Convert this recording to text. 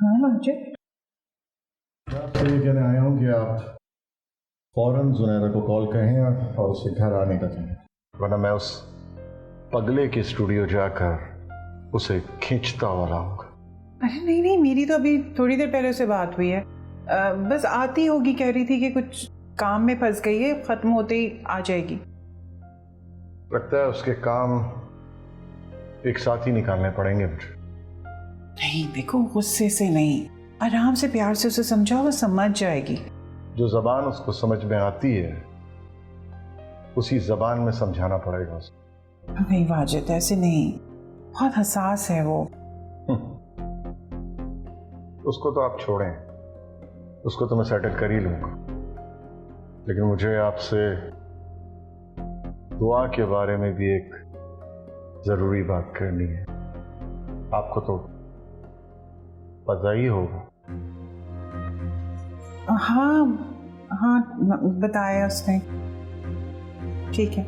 हाँ माजिद, मैं आपसे ये कहने आया हूँ कि आप फौरन जुनैरा को कॉल करें और उसे घर आने का कहें, वरना मैं उस पगले के स्टूडियो जाकर उसे खींचता हुआ लाऊंगा। अरे नहीं नहीं, मेरी तो अभी थोड़ी देर पहले से बात हुई है। बस आती होगी, कह रही थी कि कुछ काम में फंस गई है, खत्म होते ही आ जाएगी। लगता है उसके काम एक साथ ही निकालने पड़ेंगे मुझे। नहीं देखो, गुस्से से नहीं, आराम से प्यार से उसे समझाओ, वो समझ जाएगी। जो जबान उसको समझ में आती है उसी जबान में समझाना पड़ेगा उसको। नहीं वाजिद, ऐसे नहीं, बहुत हसास है वो। उसको तो आप छोड़ें, उसको तो मैं सेटल कर ही लूंगा, लेकिन मुझे आपसे दुआ के बारे में भी एक जरूरी बात करनी है। आपको तो पता ही होगा। हाँ हाँ, बताया उसने। ठीक है।